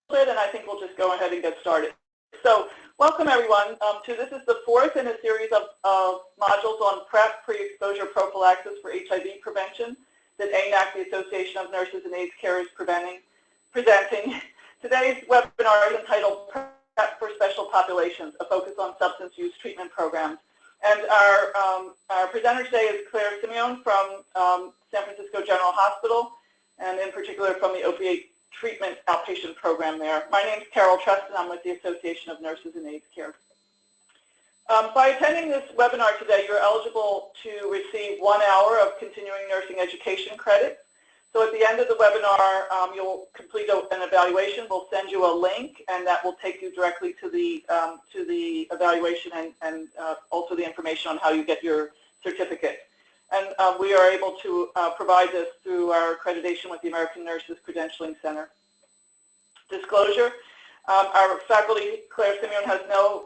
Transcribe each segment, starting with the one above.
bit, and I think we'll just go ahead and get started. So welcome everyone this is the fourth in a series of modules on PrEP, pre-exposure prophylaxis for HIV prevention that ANAC, the Association of Nurses and AIDS Care, is presenting. Today's webinar is entitled PrEP for Special Populations, a focus on substance use treatment programs. And our presenter today is Claire Simeone from San Francisco General Hospital, and in particular from the Opiate Treatment Outpatient Program there. My name is Carol Treston. I'm with the Association of Nurses and AIDS Care. By attending this webinar today, you're eligible to receive 1 hour of continuing nursing education credits. So at the end of the webinar, you'll complete an evaluation. We'll send you a link, and that will take you directly to the evaluation and also the information on how you get your certificate. And we are able to provide this through our accreditation with the American Nurses Credentialing Center. Disclosure, our faculty, Claire Simeone, has no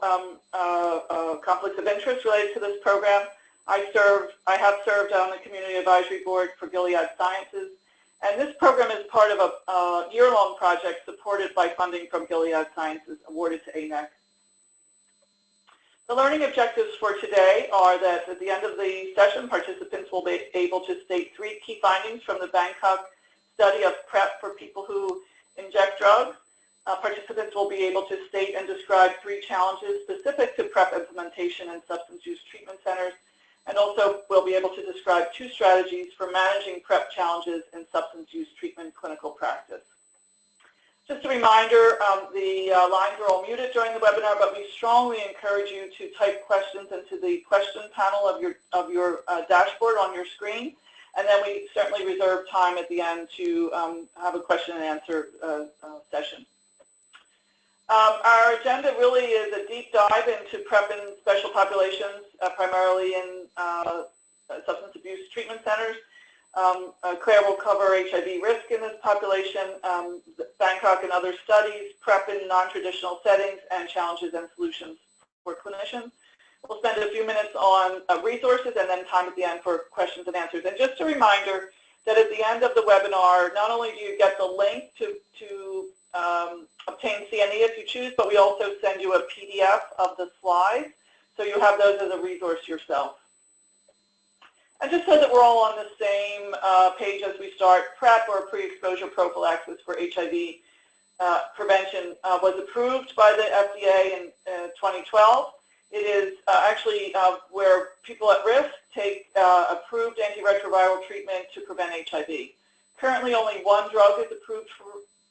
conflicts of interest related to this program. I have served on the Community Advisory Board for Gilead Sciences, and this program is part of a year-long project supported by funding from Gilead Sciences awarded to ANAC. The learning objectives for today are that at the end of the session, participants will be able to state 3 key findings from the Bangkok study of PrEP for people who inject drugs. Participants will be able to state and describe 3 challenges specific to PrEP implementation in substance use treatment centers, and also will be able to describe 2 strategies for managing PrEP challenges in substance use treatment clinical practice. Just a reminder, the lines are all muted during the webinar, but we strongly encourage you to type questions into the question panel of your dashboard on your screen, and then we certainly reserve time at the end to have a question and answer session. Our agenda really is a deep dive into PrEP in special populations, primarily in substance abuse treatment centers. Claire will cover HIV risk in this population, Bangkok and other studies, PrEP in non-traditional settings, and challenges and solutions for clinicians. We'll spend a few minutes on resources and then time at the end for questions and answers. And just a reminder that at the end of the webinar, not only do you get the link to obtain CNE if you choose, but we also send you a PDF of the slides, so you have those as a resource yourself. And just so that we're all on the same page as we start, PrEP, or pre-exposure prophylaxis for HIV prevention, was approved by the FDA in 2012. It is actually where people at risk take approved antiretroviral treatment to prevent HIV. Currently, only 1 drug is approved for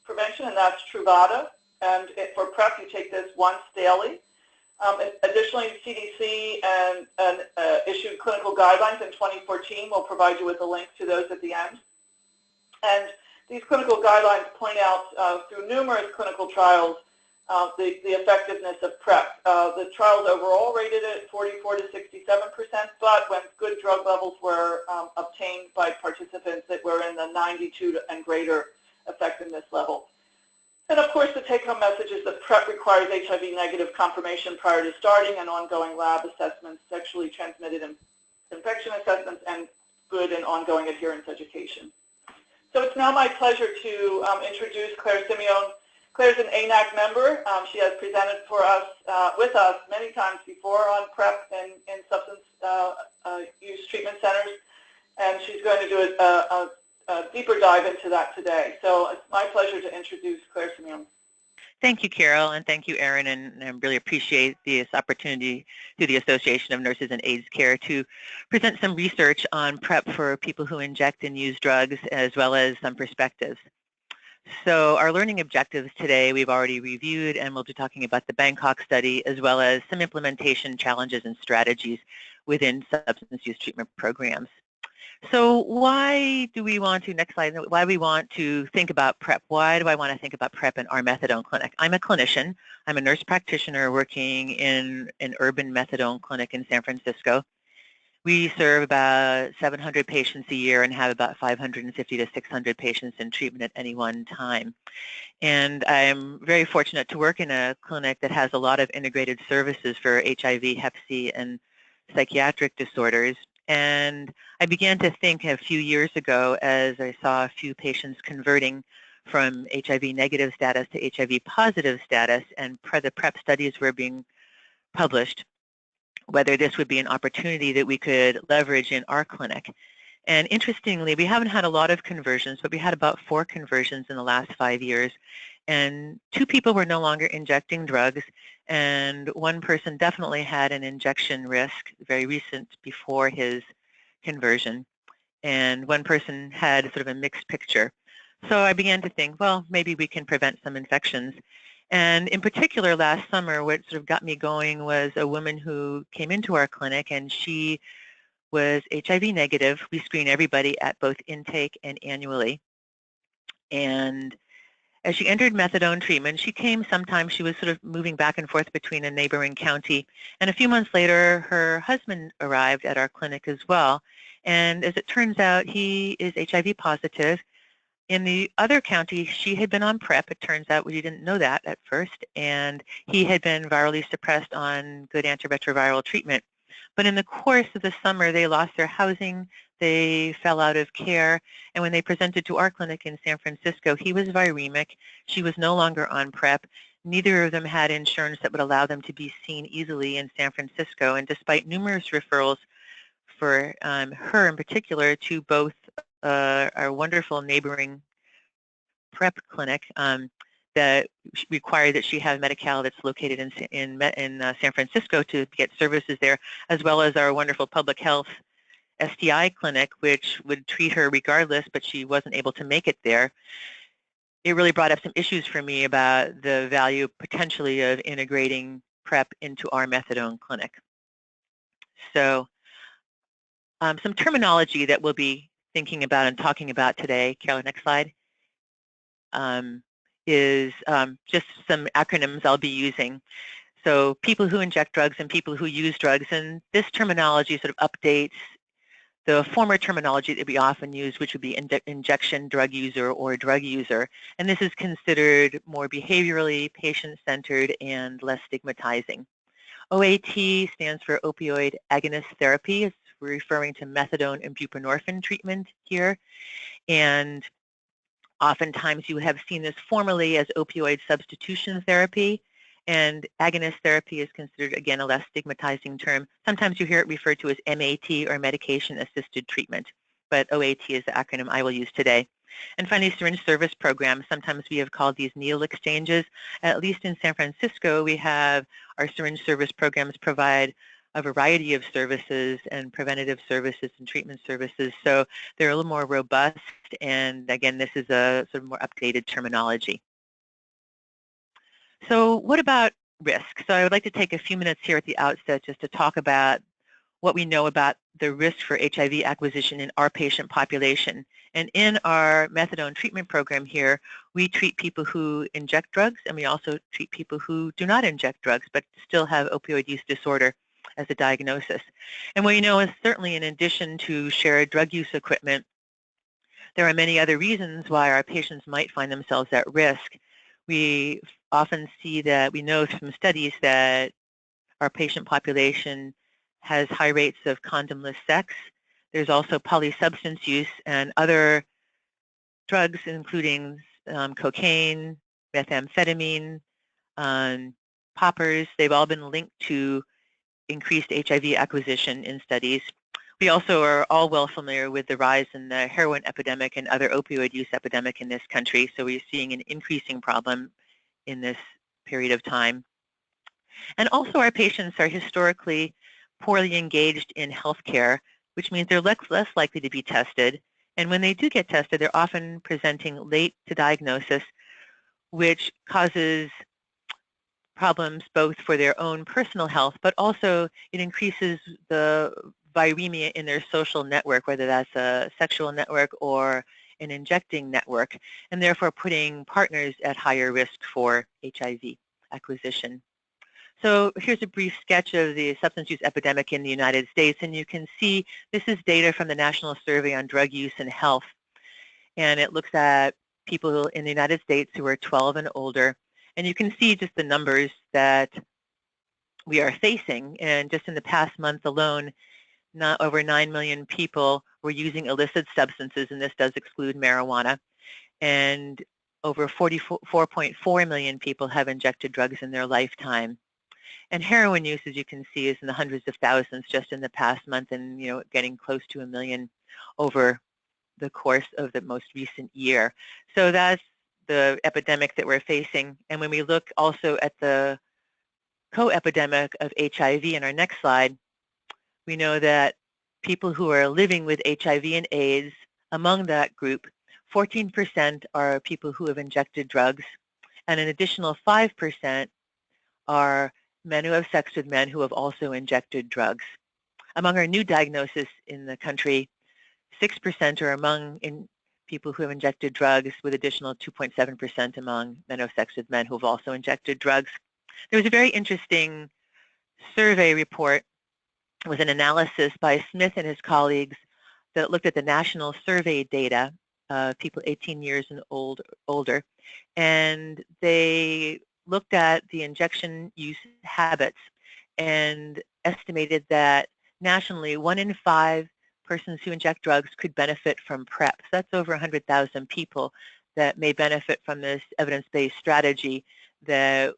prevention, and that's Truvada. And for PrEP, you take this once daily. Additionally, CDC issued clinical guidelines in 2014. We'll provide you with a link to those at the end. And these clinical guidelines point out through numerous clinical trials the effectiveness of PrEP. The trials overall rated it 44 to 67%, but when good drug levels were obtained by participants that were in the 92 and greater effectiveness level. And of course, the take-home message is that PrEP requires HIV-negative confirmation prior to starting and ongoing lab assessments, sexually transmitted infection assessments, and good and ongoing adherence education. So it's now my pleasure to introduce Claire Simeone. Claire's an ANAC member. She has presented for us, with us many times before on PrEP in substance use treatment centers, and she's going to do a deeper dive into that today. So it's my pleasure to introduce Claire Simeone. Thank you, Carol, and thank you, Erin, and I really appreciate this opportunity through the Association of Nurses and AIDS Care to present some research on PrEP for people who inject and use drugs, as well as some perspectives. So our learning objectives today we've already reviewed, and we'll be talking about the Bangkok study, as well as some implementation challenges and strategies within substance use treatment programs. So why do we want to, next slide, why we want to think about PrEP? Why do I want to think about PrEP in our methadone clinic? I'm a clinician. I'm a nurse practitioner working in an urban methadone clinic in San Francisco. We serve about 700 patients a year and have about 550 to 600 patients in treatment at any one time. And I'm very fortunate to work in a clinic that has a lot of integrated services for HIV, Hep C, and psychiatric disorders. And I began to think a few years ago, as I saw a few patients converting from HIV negative status to HIV positive status, and the PrEP studies were being published, whether this would be an opportunity that we could leverage in our clinic. And interestingly, we haven't had a lot of conversions, but we had about 4 conversions in the last 5 years. And 2 people were no longer injecting drugs, and 1 person definitely had an injection risk, very recent before his conversion. And 1 person had sort of a mixed picture. So I began to think, well, maybe we can prevent some infections. And in particular, last summer, what sort of got me going was a woman who came into our clinic, and she was HIV negative. We screen everybody at both intake and annually. And as she entered methadone treatment, she came sometimes, she was sort of moving back and forth between a neighboring county. And a few months later, her husband arrived at our clinic as well. And as it turns out, he is HIV positive. In the other county, she had been on PrEP. It turns out we didn't know that at first. And he had been virally suppressed on good antiretroviral treatment. But in the course of the summer, they lost their housing, they fell out of care, and when they presented to our clinic in San Francisco, he was viremic, she was no longer on PrEP, neither of them had insurance that would allow them to be seen easily in San Francisco, and despite numerous referrals for her in particular to both our wonderful neighboring PrEP clinic, that required that she have Medi-Cal that's located in San Francisco to get services there, as well as our wonderful public health STI clinic, which would treat her regardless, but she wasn't able to make it there. It really brought up some issues for me about the value potentially of integrating PrEP into our methadone clinic. So some terminology that we'll be thinking about and talking about today. Carol, next slide. Is just some acronyms I'll be using. So people who inject drugs and people who use drugs, and this terminology sort of updates the former terminology that we often use, which would be injection drug user or drug user, and this is considered more behaviorally patient-centered and less stigmatizing. OAT stands for opioid agonist therapy. It's referring to methadone and buprenorphine treatment here, and oftentimes you have seen this formally as opioid substitution therapy, and agonist therapy is considered, again, a less stigmatizing term. Sometimes you hear it referred to as MAT, or medication-assisted treatment, but OAT is the acronym I will use today. And finally, syringe service programs. Sometimes we have called these needle exchanges. At least in San Francisco, we have our syringe service programs provide a variety of services and preventative services and treatment services. So they're a little more robust, and again, this is a sort of more updated terminology. So what about risk? So I would like to take a few minutes here at the outset just to talk about what we know about the risk for HIV acquisition in our patient population. And in our methadone treatment program here, we treat people who inject drugs, and we also treat people who do not inject drugs but still have opioid use disorder as a diagnosis. And what we know is certainly, in addition to shared drug use equipment, there are many other reasons why our patients might find themselves at risk. We often see that, we know from studies that our patient population has high rates of condomless sex. There's also polysubstance use and other drugs, including cocaine, methamphetamine, poppers. They've all been linked to increased HIV acquisition in studies. We also are all well familiar with the rise in the heroin epidemic and other opioid use epidemic in this country, so we're seeing an increasing problem in this period of time. And also our patients are historically poorly engaged in healthcare, which means they're less likely to be tested. And when they do get tested, they're often presenting late to diagnosis, which causes problems both for their own personal health, but also it increases the viremia in their social network, whether that's a sexual network or an injecting network, and therefore putting partners at higher risk for HIV acquisition. So here's a brief sketch of the substance use epidemic in the United States, and you can see this is data from the National Survey on Drug Use and Health, and it looks at people in the United States who are 12 and older, and you can see just the numbers that we are facing. And just in the past month alone, not over 9 million people were using illicit substances, and this does exclude marijuana. And over 44.4 million people have injected drugs in their lifetime. And heroin use, as you can see, is in the hundreds of thousands just in the past month, and getting close to 1 million over the course of the most recent year. So that's the epidemic that we're facing. And when we look also at the co-epidemic of HIV in our next slide, we know that people who are living with HIV and AIDS, among that group, 14% are people who have injected drugs, and an additional 5% are men who have sex with men who have also injected drugs. Among our new diagnoses in the country, 6% are among people who have injected drugs, with additional 2.7% among men who have sex with men who have also injected drugs. There was a very interesting survey report. It was an analysis by Smith and his colleagues that looked at the national survey data of people 18 years and older, and they looked at the injection use habits and estimated that nationally 1 in 5 persons who inject drugs could benefit from PrEP. So that's over 100,000 people that may benefit from this evidence-based strategy that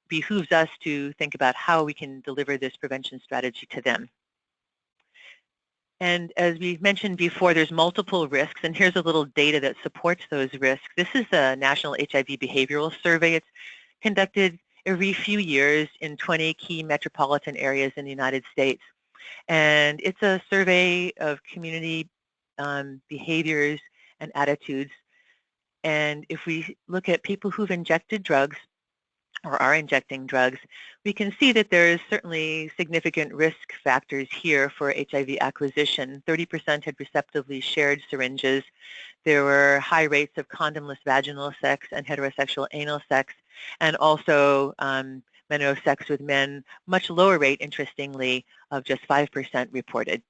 behooves us to think about how we can deliver this prevention strategy to them. And as we mentioned before, there's multiple risks, and here's a little data that supports those risks. This is a national HIV behavioral survey. It's conducted every few years in 20 key metropolitan areas in the United States. And it's a survey of community behaviors and attitudes. And if we look at people who've injected drugs or are injecting drugs, we can see that there is certainly significant risk factors here for HIV acquisition. 30% had receptively shared syringes. There were high rates of condomless vaginal sex and heterosexual anal sex, and also men who have sex with men, much lower rate, interestingly, of just 5% reported.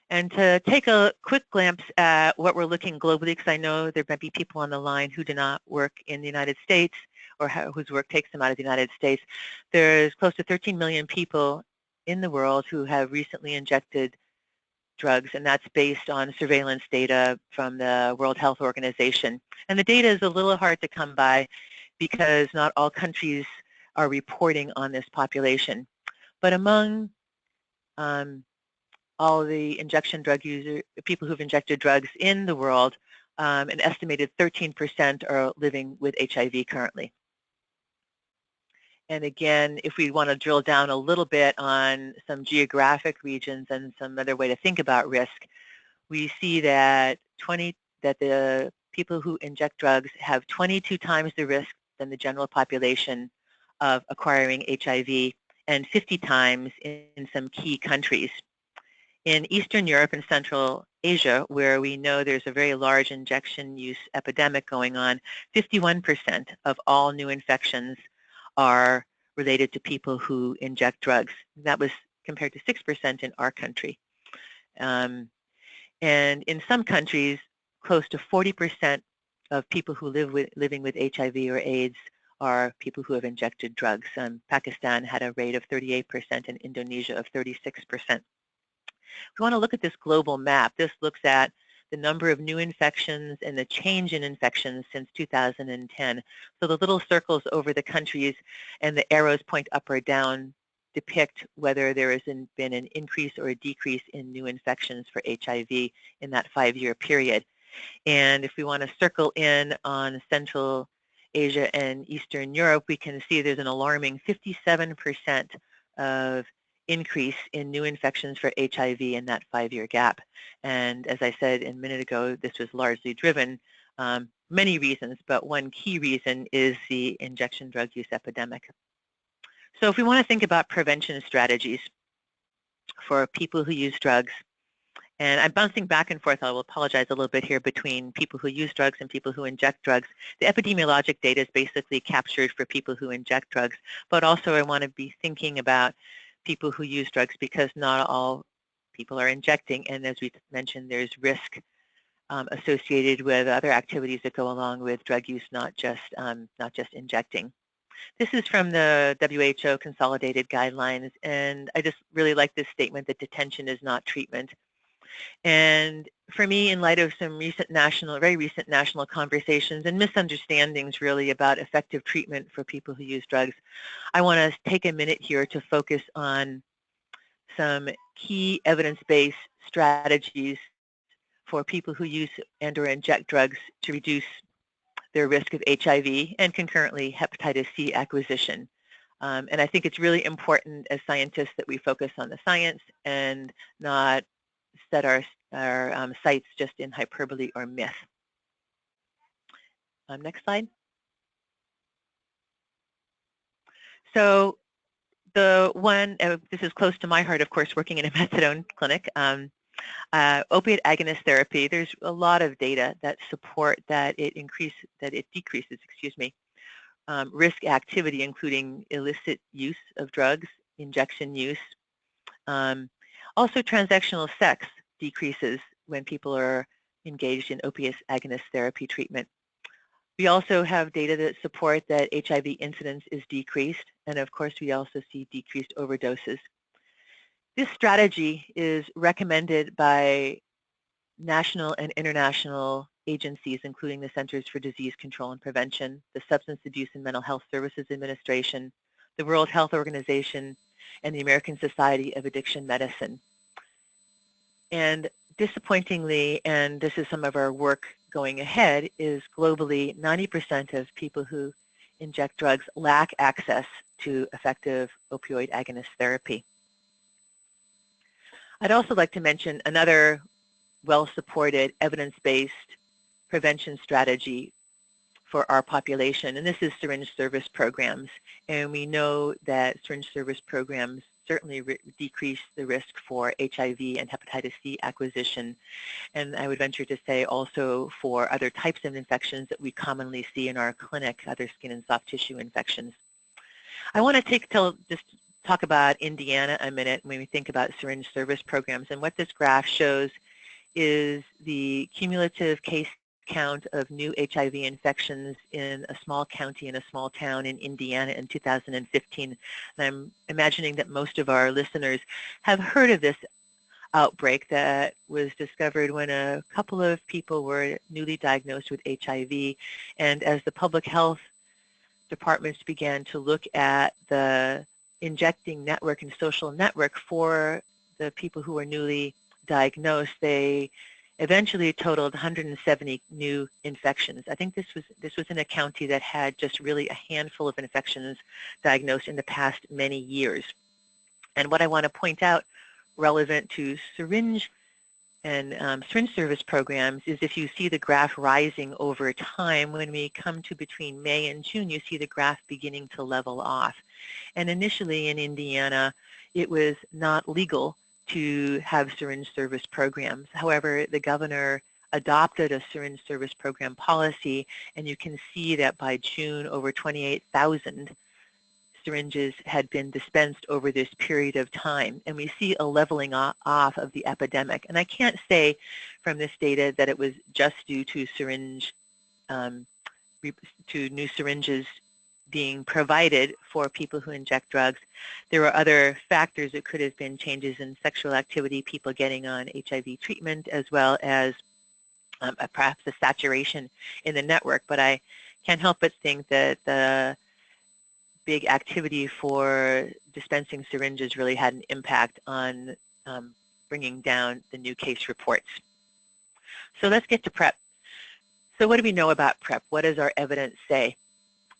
And to take a quick glimpse at what we're looking globally, because I know there might be people on the line who do not work in the United States or whose work takes them out of the United States, there's close to 13 million people in the world who have recently injected drugs, and that's based on surveillance data from the World Health Organization. And the data is a little hard to come by because not all countries are reporting on this population. But among all the injection drug users, people who've injected drugs in the world, an estimated 13% are living with HIV currently. And again, if we want to drill down a little bit on some geographic regions and some other way to think about risk, we see that the people who inject drugs have 22 times the risk than the general population of acquiring HIV, and 50 times in some key countries. In Eastern Europe and Central Asia, where we know there's a very large injection use epidemic going on, 51% of all new infections are related to people who inject drugs. That was compared to 6% in our country. And in some countries, close to 40% of people who living with HIV or AIDS are people who have injected drugs. Pakistan had a rate of 38% and Indonesia of 36%. We want to look at this global map. This looks at the number of new infections and the change in infections since 2010. So the little circles over the countries and the arrows point up or down depict whether there has been an increase or a decrease in new infections for HIV in that 5-year period. And if we want to circle in on Central Asia and Eastern Europe, we can see there's an alarming 57% of increase in new infections for HIV in that 5-year gap. And as I said a minute ago, this was largely driven, many reasons, but one key reason is the injection drug use epidemic. So if we want to think about prevention strategies for people who use drugs, and I'm bouncing back and forth, I will apologize a little bit here, between people who use drugs and people who inject drugs. The epidemiologic data is basically captured for people who inject drugs, but also I want to be thinking about people who use drugs because not all people are injecting, and as we mentioned, there's risk associated with other activities that go along with drug use, not just injecting. This is from the WHO Consolidated Guidelines, and I just really like this statement that detention is not treatment. And for me, in light of some very recent national conversations and misunderstandings really about effective treatment for people who use drugs, I want to take a minute here to focus on some key evidence-based strategies for people who use and or inject drugs to reduce their risk of HIV and concurrently hepatitis C acquisition. And I think it's really important as scientists that we focus on the science and not set our sights just in hyperbole or myth. Next slide. So the one, this is close to my heart, of course, working in a methadone clinic. Opiate agonist therapy, there's a lot of data that support that it decreases, risk activity, including illicit use of drugs, injection use. Also, transactional sex decreases when people are engaged in opiate agonist therapy treatment. We also have data that support that HIV incidence is decreased, and of course, we also see decreased overdoses. This strategy is recommended by national and international agencies, including the Centers for Disease Control and Prevention, the Substance Abuse and Mental Health Services Administration, the World Health Organization, and the American Society of Addiction Medicine. And disappointingly, and this is some of our work going ahead, is globally 90% of people who inject drugs lack access to effective opioid agonist therapy. I'd also like to mention another well-supported, evidence-based prevention strategy for our population, and this is syringe service programs. And we know that syringe service programs certainly decrease the risk for HIV and hepatitis C acquisition, and I would venture to say also for other types of infections that we commonly see in our clinic, other skin and soft tissue infections. I want to just talk about Indiana a minute when we think about syringe service programs, and what this graph shows is the cumulative case count of new HIV infections in a small county in a small town in Indiana in 2015. And I'm imagining that most of our listeners have heard of this outbreak that was discovered when a couple of people were newly diagnosed with HIV. And as the public health departments began to look at the injecting network and social network for the people who were newly diagnosed, they eventually totaled 170 new infections. I think this was in a county that had just really a handful of infections diagnosed in the past many years. And what I want to point out relevant to syringe and syringe service programs is if you see the graph rising over time, when we come to between May and June, you see the graph beginning to level off. And initially in Indiana, it was not legal to have syringe service programs. However, the governor adopted a syringe service program policy, and you can see that by June, over 28,000 syringes had been dispensed over this period of time. And we see a leveling off of the epidemic. And I can't say from this data that it was just due to new syringes being provided for people who inject drugs. There were other factors. It could have been changes in sexual activity, people getting on HIV treatment, as well as perhaps a saturation in the network. But I can't help but think that the big activity for dispensing syringes really had an impact on bringing down the new case reports. So let's get to PrEP. So what do we know about PrEP? What does our evidence say?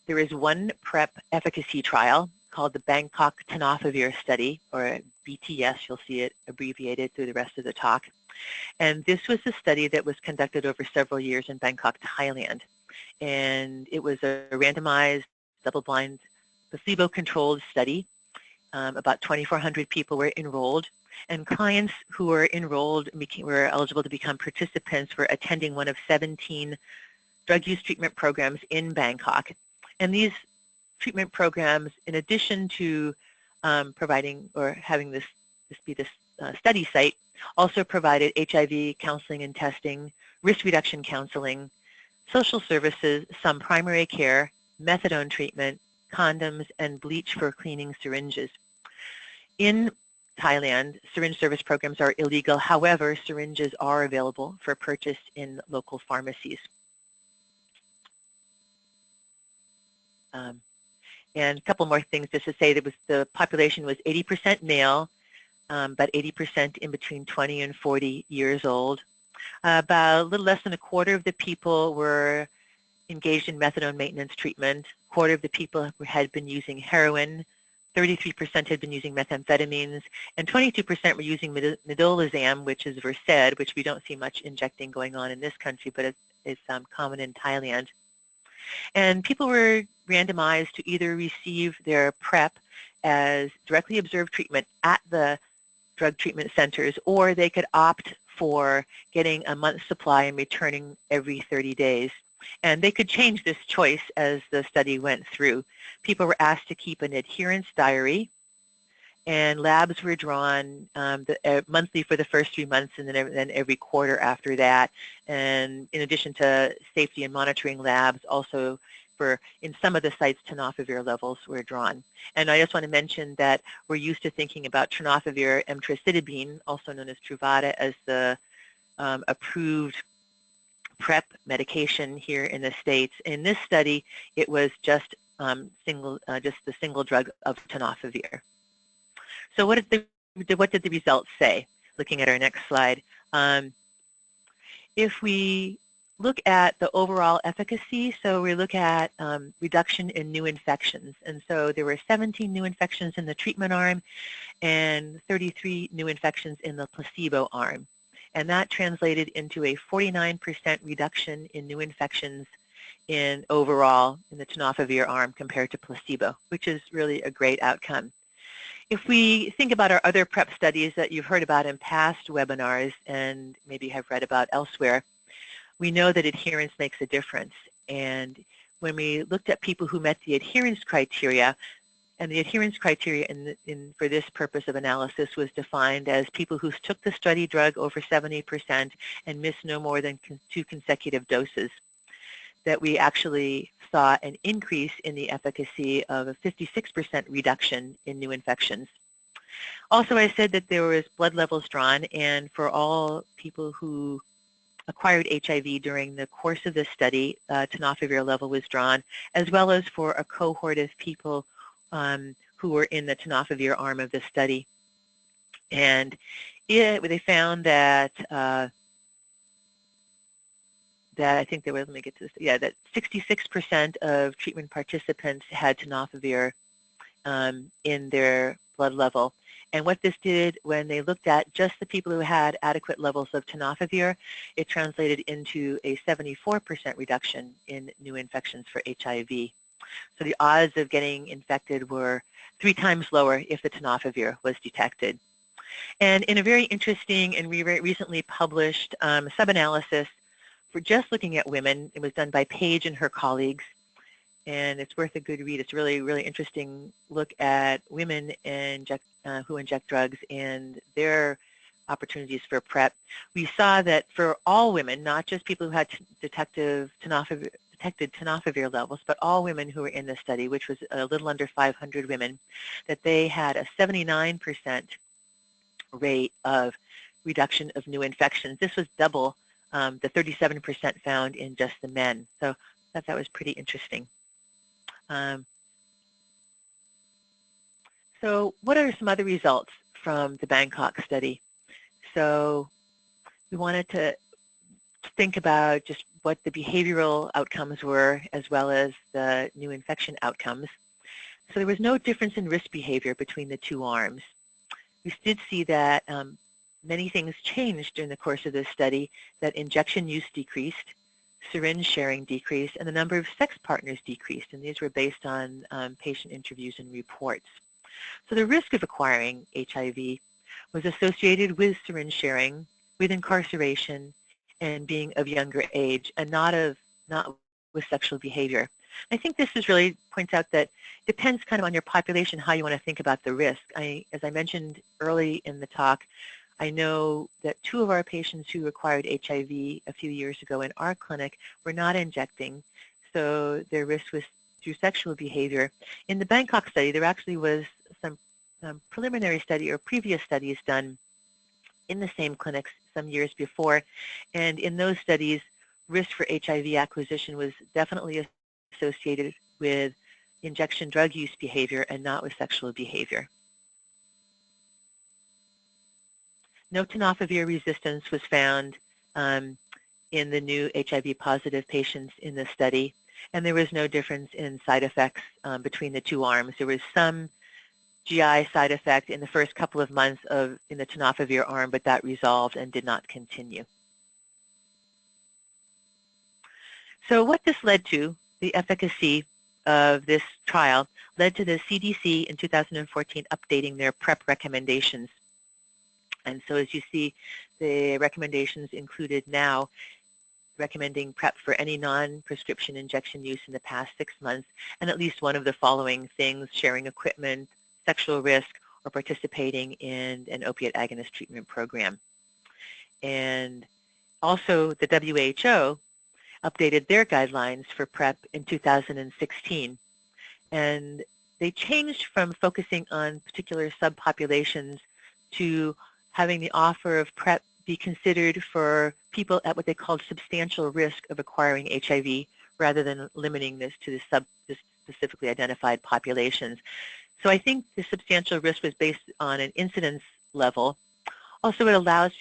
There is one PrEP efficacy trial called the Bangkok Tenofovir study, or BTS. You'll see it abbreviated through the rest of the talk. And this was a study that was conducted over several years in Bangkok, Thailand. And it was a randomized, double-blind, placebo-controlled study. About 2,400 people were enrolled. And clients who were enrolled were eligible to become participants, were attending one of 17 drug use treatment programs in Bangkok. And these treatment programs, in addition to providing or having this be this study site, also provided HIV counseling and testing, risk reduction counseling, social services, some primary care, methadone treatment, condoms, and bleach for cleaning syringes. In Thailand, syringe service programs are illegal. However, syringes are available for purchase in local pharmacies. And a couple more things just to say that the population was 80% male, but 80% in between 20 and 40 years old. About a little less than a quarter of the people were engaged in methadone maintenance treatment. A quarter of the people had been using heroin. 33% had been using methamphetamines, and 22% were using midazolam, which is Versed, which we don't see much injecting going on in this country, but it's common in Thailand. And people were randomized to either receive their PrEP as directly observed treatment at the drug treatment centers, or they could opt for getting a month's supply and returning every 30 days. And they could change this choice as the study went through. People were asked to keep an adherence diary, and labs were drawn monthly for the first 3 months, and then every quarter after that. And in addition to safety and monitoring labs, also in some of the sites, tenofovir levels were drawn. And I just want to mention that we're used to thinking about tenofovir emtricitabine, also known as Truvada, as the approved PrEP medication here in the States. In this study, it was just the single drug of tenofovir. So what did the results say? Looking at our next slide. If we look at the overall efficacy, so we look at reduction in new infections. And so there were 17 new infections in the treatment arm and 33 new infections in the placebo arm. And that translated into a 49% reduction in new infections in overall in the tenofovir arm compared to placebo, which is really a great outcome. If we think about our other PrEP studies that you've heard about in past webinars and maybe have read about elsewhere, we know that adherence makes a difference. And when we looked at people who met the adherence criteria, and the adherence criteria for this purpose of analysis was defined as people who took the study drug over 70% and missed no more than 2 consecutive doses, that we actually saw an increase in the efficacy of a 56% reduction in new infections. Also, I said that there was blood levels drawn, and for all people who acquired HIV during the course of this study, tenofovir level was drawn, as well as for a cohort of people who were in the tenofovir arm of the study. And they found that I think there was, let me get to this, yeah, that 66% of treatment participants had tenofovir in their blood level. And what this did when they looked at just the people who had adequate levels of tenofovir, it translated into a 74% reduction in new infections for HIV. So the odds of getting infected were 3 times lower if the tenofovir was detected. And in a very interesting and recently published sub-analysis for just looking at women, it was done by Paige and her colleagues, and it's worth a good read. It's really, really interesting look at women who inject drugs and their opportunities for PrEP. We saw that for all women, not just people who had detected tenofovir levels, but all women who were in the study, which was a little under 500 women, that they had a 79% rate of reduction of new infections. This was double the 37% found in just the men. So I thought that was pretty interesting. So what are some other results from the Bangkok study? So we wanted to think about just what the behavioral outcomes were as well as the new infection outcomes. So there was no difference in risk behavior between the 2 arms. We did see that many things changed during the course of this study, that injection use decreased, syringe sharing decreased, and the number of sex partners decreased, and these were based on patient interviews and reports. So the risk of acquiring HIV was associated with syringe sharing, with incarceration, and being of younger age, and not with sexual behavior. I think this really points out that it depends kind of on your population how you want to think about the risk. As I mentioned early in the talk, I know that 2 of our patients who acquired HIV a few years ago in our clinic were not injecting, so their risk was through sexual behavior. In the Bangkok study, there actually was some preliminary study or previous studies done in the same clinics some years before, and in those studies, risk for HIV acquisition was definitely associated with injection drug use behavior and not with sexual behavior. No tenofovir resistance was found in the new HIV-positive patients in the study, and there was no difference in side effects between the two arms. There was some GI side effect in the first couple of months in the tenofovir arm, but that resolved and did not continue. So what this led to, the efficacy of this trial, led to the CDC in 2014 updating their PrEP recommendations. And so as you see, the recommendations included now recommending PrEP for any non-prescription injection use in the past 6 months, and at least one of the following things: sharing equipment, sexual risk, or participating in an opiate agonist treatment program. And also the WHO updated their guidelines for PrEP in 2016, and they changed from focusing on particular subpopulations to having the offer of PrEP be considered for people at what they called substantial risk of acquiring HIV, rather than limiting this to the specifically identified populations. So I think the substantial risk was based on an incidence level. Also, it allows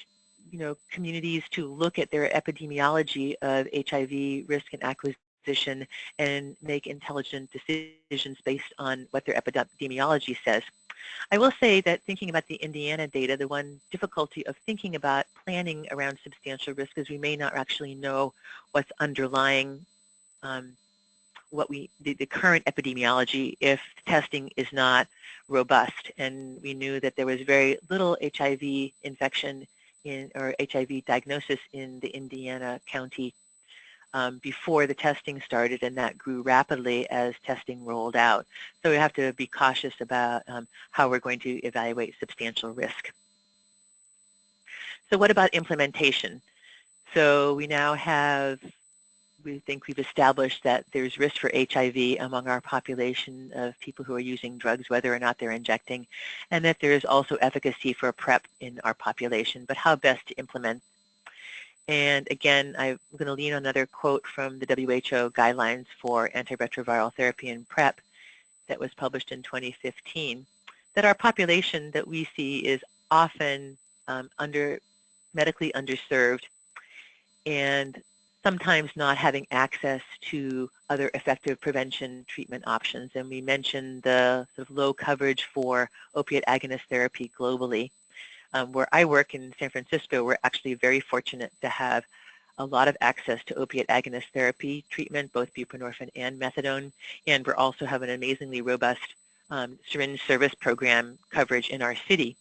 communities to look at their epidemiology of HIV risk and acquisition and make intelligent decisions based on what their epidemiology says. I will say that thinking about the Indiana data, the one difficulty of thinking about planning around substantial risk is we may not actually know what's underlying the current epidemiology if testing is not robust. And we knew that there was very little HIV infection or HIV diagnosis in the Indiana County before the testing started, and that grew rapidly as testing rolled out. So we have to be cautious about how we're going to evaluate substantial risk. So what about implementation? So we now we think we've established that there's risk for HIV among our population of people who are using drugs, whether or not they're injecting, and that there is also efficacy for PrEP in our population, but how best to implement. And again, I'm going to lean on another quote from the WHO guidelines for antiretroviral therapy and PrEP that was published in 2015, that our population that we see is often medically underserved and sometimes not having access to other effective prevention treatment options. And we mentioned the sort of low coverage for opiate agonist therapy globally. Where I work in San Francisco, we're actually very fortunate to have a lot of access to opiate agonist therapy treatment, both buprenorphine and methadone, and we also have an amazingly robust syringe service program coverage in our city.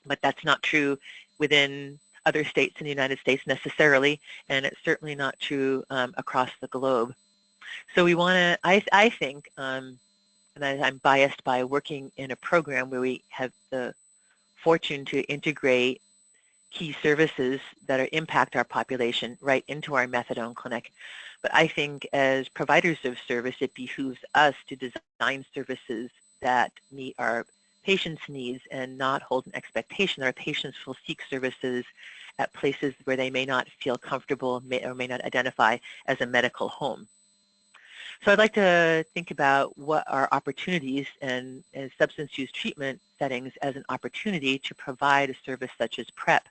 But that's not true within other states in the United States necessarily, and it's certainly not true across the globe. So we want to, I think, and I'm biased by working in a program where we have the fortune to integrate key services that impact our population right into our methadone clinic. But I think as providers of service, it behooves us to design services that meet our patients' needs and not hold an expectation that our patients will seek services at places where they may not feel comfortable or may not identify as a medical home. So I'd like to think about what are opportunities and substance use treatment settings as an opportunity to provide a service such as PrEP.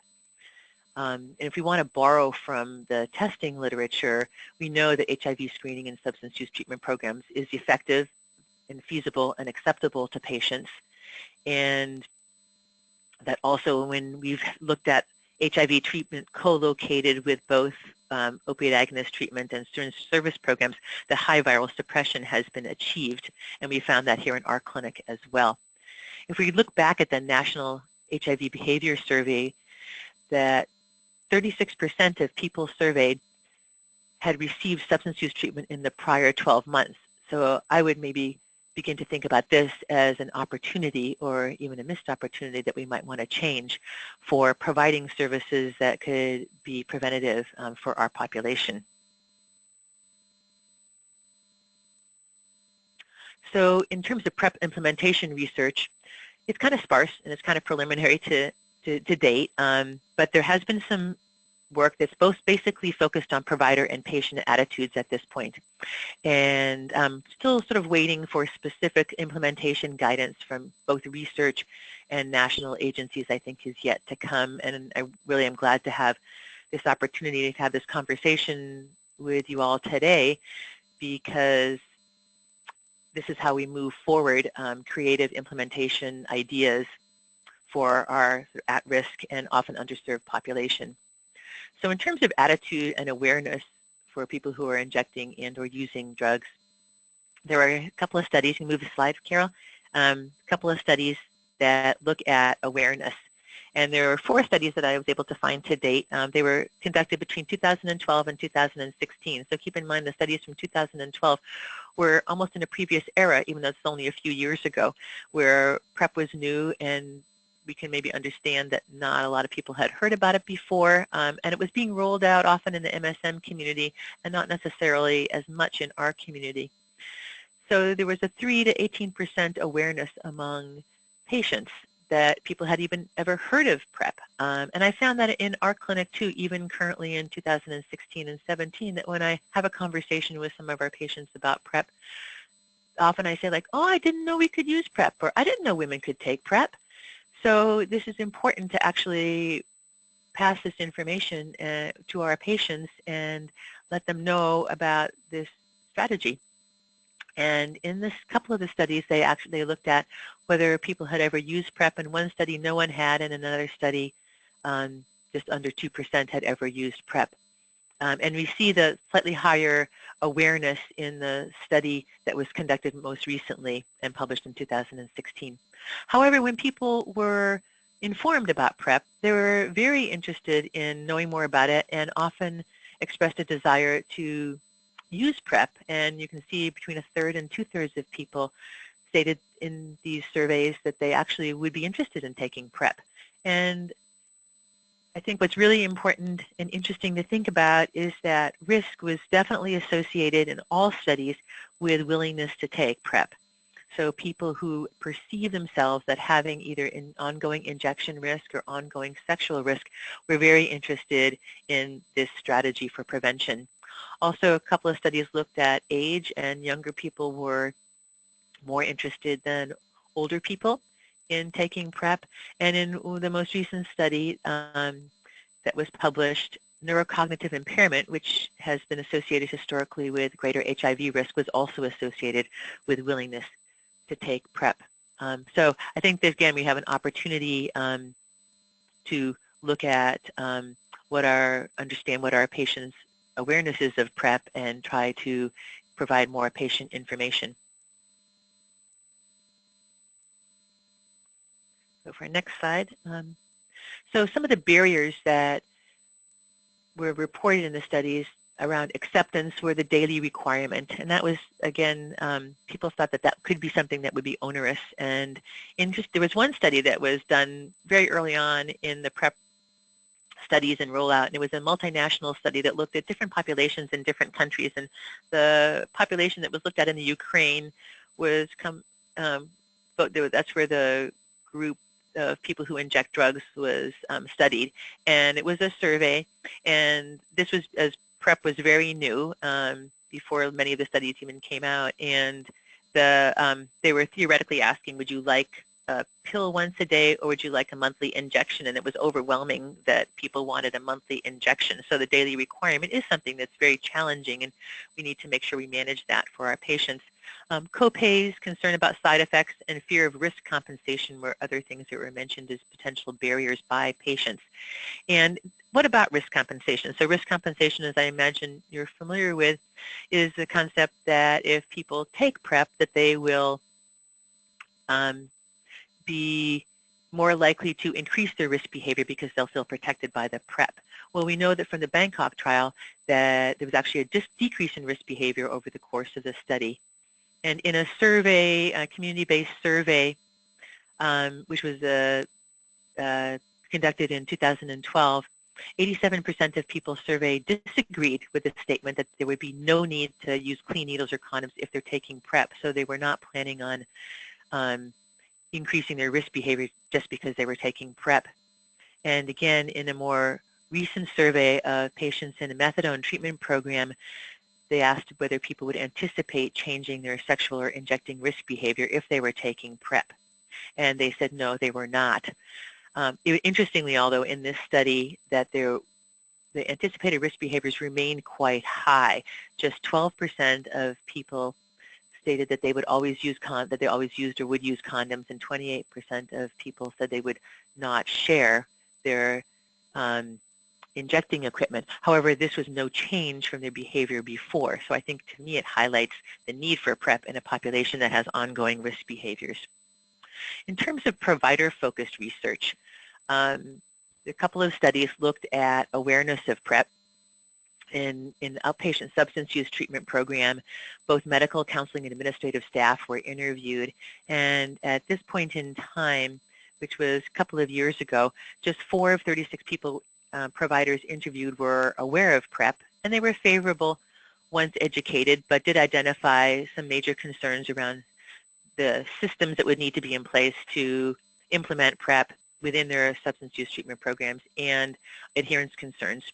And if we want to borrow from the testing literature, we know that HIV screening and substance use treatment programs is effective and feasible and acceptable to patients. And that also when we've looked at HIV treatment co-located with both opiate agonist treatment and syringe service programs, the high viral suppression has been achieved, and we found that here in our clinic as well. If we look back at the National HIV Behavior Survey, that 36% of people surveyed had received substance use treatment in the prior 12 months. So I would maybe begin to think about this as an opportunity or even a missed opportunity that we might want to change for providing services that could be preventative for our population. So in terms of PrEP implementation research, it's kind of sparse and it's kind of preliminary to date, but there has been some work that's both basically focused on provider and patient attitudes at this point. And still sort of waiting for specific implementation guidance from both research and national agencies, I think, is yet to come. And I really am glad to have this opportunity to have this conversation with you all today, because this is how we move forward creative implementation ideas for our at-risk and often underserved population. So in terms of attitude and awareness for people who are injecting and or using drugs, there are a couple of studies. You can move the slide, Carol. A couple of studies that look at awareness. And there are 4 studies that I was able to find to date. They were conducted between 2012 and 2016. So keep in mind the studies from 2012 were almost in a previous era, even though it's only a few years ago, where PrEP was new, and we can maybe understand that not a lot of people had heard about it before, and it was being rolled out often in the MSM community and not necessarily as much in our community. So there was a 3 to 18% awareness among patients that people had even ever heard of PrEP. And I found that in our clinic too, even currently in 2016 and 17, that when I have a conversation with some of our patients about PrEP, often I say like, oh, I didn't know we could use PrEP, or I didn't know women could take PrEP. So this is important to actually pass this information to our patients and let them know about this strategy. And in this couple of the studies, they looked at whether people had ever used PrEP. In one study, no one had. In another study, just under 2% had ever used PrEP. And we see the slightly higher awareness in the study that was conducted most recently and published in 2016. However, when people were informed about PrEP, they were very interested in knowing more about it and often expressed a desire to use PrEP. And you can see between 1/3 and 2/3 of people stated in these surveys that they actually would be interested in taking PrEP. And I think what's really important and interesting to think about is that risk was definitely associated in all studies with willingness to take PrEP. So people who perceive themselves that having either an ongoing injection risk or ongoing sexual risk were very interested in this strategy for prevention. Also, a couple of studies looked at age, and younger people were more interested than older people in taking PrEP. And in the most recent study that was published, neurocognitive impairment, which has been associated historically with greater HIV risk, was also associated with willingness to take PrEP. So I think that, again, we have an opportunity to look at understand what our patients' awareness is of PrEP and try to provide more patient information. So for our next slide. So some of the barriers that were reported in the studies around acceptance were the daily requirement. And that was, again, people thought that that could be something that would be onerous. And there was one study that was done very early on in the PrEP studies and rollout, and it was a multinational study that looked at different populations in different countries. And the population that was looked at in the Ukraine was that's where the group of people who inject drugs was studied. And it was a survey, and this was as PrEP was very new before many of the studies even came out. And they were theoretically asking, would you like a pill once a day, or would you like a monthly injection? And it was overwhelming that people wanted a monthly injection. So the daily requirement is something that's very challenging, and we need to make sure we manage that for our patients. Co-pays, concern about side effects, and fear of risk compensation were other things that were mentioned as potential barriers by patients. And what about risk compensation? So risk compensation, as I imagine you're familiar with, is the concept that if people take PrEP, that they will be more likely to increase their risk behavior because they'll feel protected by the PrEP. Well, we know that from the Bangkok trial that there was actually a decrease in risk behavior over the course of the study. And in a survey, a community-based survey, which was conducted in 2012, 87% of people surveyed disagreed with the statement that there would be no need to use clean needles or condoms if they're taking PrEP. So they were not planning on increasing their risk behavior just because they were taking PrEP. And again, in a more recent survey of patients in a methadone treatment program, they asked whether people would anticipate changing their sexual or injecting risk behavior if they were taking PrEP. And they said no, they were not. Interestingly, although, in this study, that the anticipated risk behaviors remained quite high. Just 12% of people stated that they would always use that they always used or would use condoms, and 28% of people said they would not share their injecting equipment. However, this was no change from their behavior before. So I think, to me, it highlights the need for PrEP in a population that has ongoing risk behaviors. In terms of provider-focused research, a couple of studies looked at awareness of PrEP. In the outpatient substance use treatment program, both medical counseling and administrative staff were interviewed. And at this point in time, which was a couple of years ago, just 4 of 36 people, providers interviewed, were aware of PrEP, and they were favorable once educated, but did identify some major concerns around the systems that would need to be in place to implement PrEP within their substance use treatment programs and adherence concerns.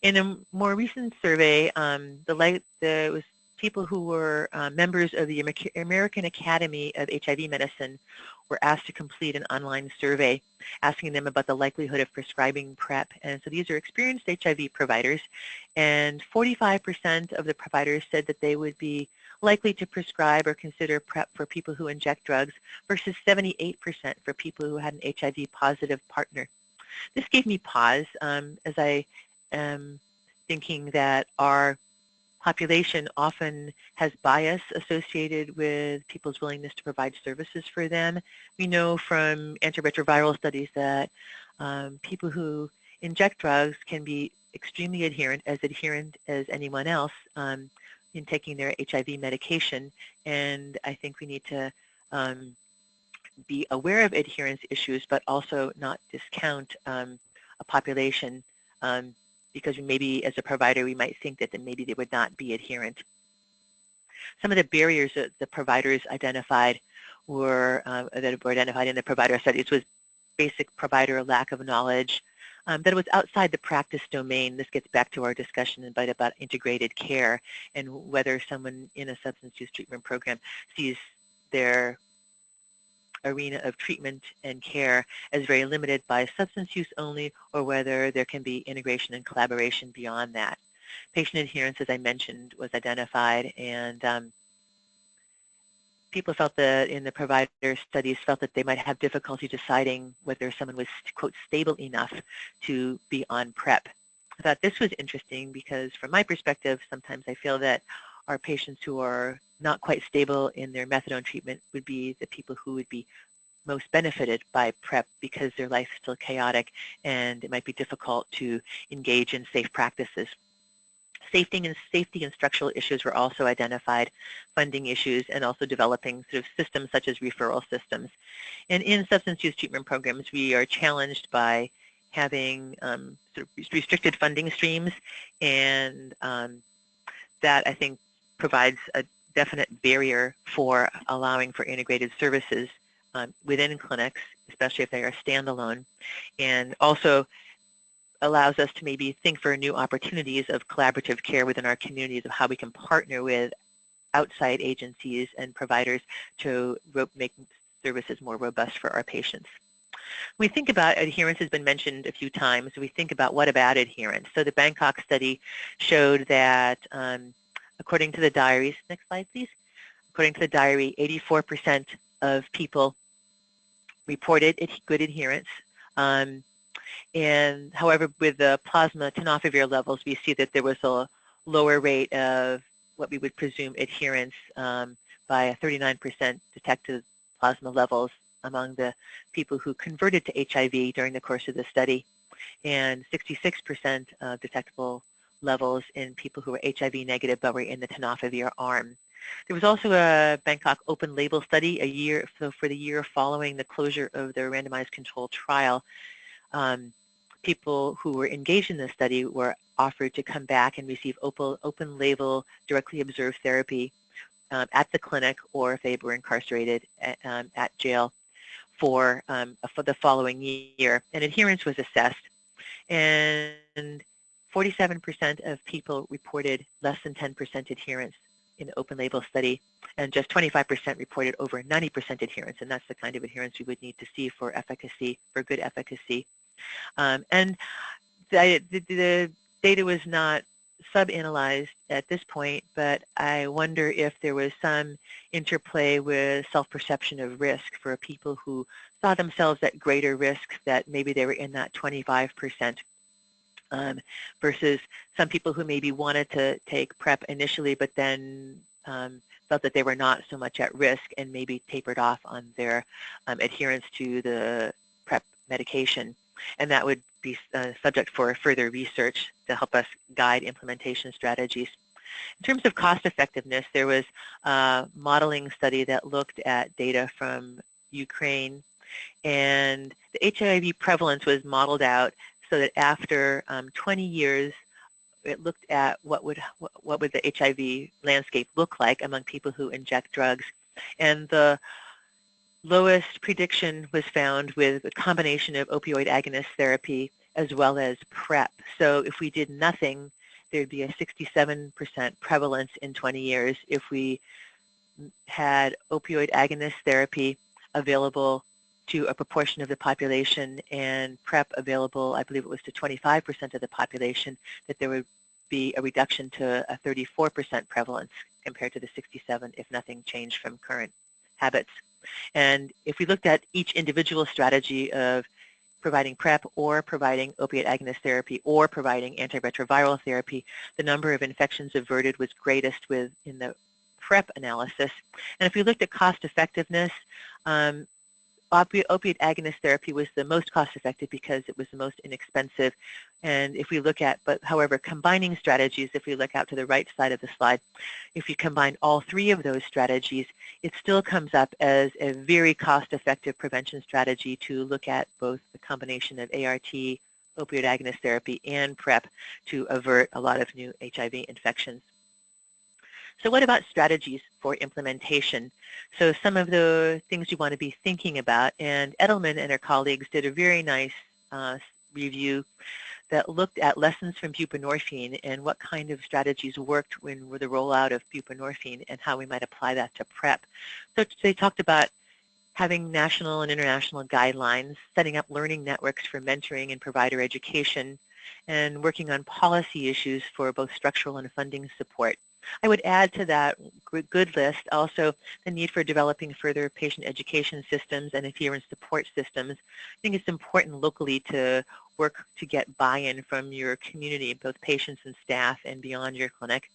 In a more recent survey, there was people who were members of the American Academy of HIV Medicine were asked to complete an online survey asking them about the likelihood of prescribing PrEP. And so these are experienced HIV providers, and 45% of the providers said that they would be likely to prescribe or consider PrEP for people who inject drugs versus 78% for people who had an HIV-positive partner. This gave me pause as I am thinking that our population often has bias associated with people's willingness to provide services for them. We know from antiretroviral studies that people who inject drugs can be extremely adherent as anyone else in taking their HIV medication, and I think we need to be aware of adherence issues, but also not discount a population because maybe as a provider we might think that maybe they would not be adherent. Some of the barriers that the providers identified were identified in the provider studies was basic provider lack of knowledge, that it was outside the practice domain. This gets back to our discussion about integrated care and whether someone in a substance use treatment program sees their arena of treatment and care as very limited by substance use only, or whether there can be integration and collaboration beyond that. Patient adherence, as I mentioned, was identified, and people felt that in the provider studies felt that they might have difficulty deciding whether someone was, quote, stable enough to be on PrEP. I thought this was interesting because from my perspective, sometimes I feel that our patients who are not quite stable in their methadone treatment would be the people who would be most benefited by PrEP because their life is still chaotic and it might be difficult to engage in safe practices. Safety and structural issues were also identified, funding issues, and also developing sort of systems such as referral systems. And in substance use treatment programs, we are challenged by having sort of restricted funding streams, and that, I think, provides a definite barrier for allowing for integrated services within clinics, especially if they are standalone, and also allows us to maybe think for new opportunities of collaborative care within our communities, of how we can partner with outside agencies and providers to make services more robust for our patients. When we think about adherence, has been mentioned a few times. We think about what about adherence. So the Bangkok study showed that according to the diaries, next slide please, according to the diary, 84% of people reported good adherence. And however, with the plasma tenofovir levels, we see that there was a lower rate of what we would presume adherence by a 39% detected plasma levels among the people who converted to HIV during the course of the study, and 66% detectable levels in people who were HIV negative but were in the tenofovir arm. There was also a Bangkok open label study for the year following the closure of the randomized controlled trial. People who were engaged in this study were offered to come back and receive open label directly observed therapy at the clinic, or if they were incarcerated at jail, for the following year, and adherence was assessed. And 47% of people reported less than 10% adherence in the open label study, and just 25% reported over 90% adherence, and that's the kind of adherence we would need to see for efficacy, for good efficacy. And the data was not sub-analyzed at this point, but I wonder if there was some interplay with self-perception of risk for people who saw themselves at greater risk, that maybe they were in that 25%, versus some people who maybe wanted to take PrEP initially, but then felt that they were not so much at risk and maybe tapered off on their adherence to the PrEP medication. And that would be subject for further research to help us guide implementation strategies. In terms of cost effectiveness, there was a modeling study that looked at data from Ukraine, and the HIV prevalence was modeled out so that after 20 years, it looked at what would the HIV landscape look like among people who inject drugs. And the lowest prediction was found with a combination of opioid agonist therapy as well as PrEP. So if we did nothing, there'd be a 67% prevalence in 20 years. If we had opioid agonist therapy available to a proportion of the population and PrEP available, I believe it was to 25% of the population, that there would be a reduction to a 34% prevalence compared to the 67 if nothing changed from current habits. And if we looked at each individual strategy of providing PrEP or providing opiate agonist therapy or providing antiretroviral therapy, the number of infections averted was greatest in the PrEP analysis. And if we looked at cost effectiveness, opiate agonist therapy was the most cost-effective because it was the most inexpensive. And if we look at, however, combining strategies, if we look out to the right side of the slide, if you combine all three of those strategies, it still comes up as a very cost-effective prevention strategy to look at both the combination of ART, opioid agonist therapy, and PrEP to avert a lot of new HIV infections. So what about strategies for implementation? So some of the things you want to be thinking about, and Edelman and her colleagues did a very nice review that looked at lessons from buprenorphine and what kind of strategies worked with the rollout of buprenorphine and how we might apply that to PrEP. So they talked about having national and international guidelines, setting up learning networks for mentoring and provider education, and working on policy issues for both structural and funding support. I would add to that good list also the need for developing further patient education systems and adherence support systems. I think it's important locally to work to get buy-in from your community, both patients and staff and beyond your clinic.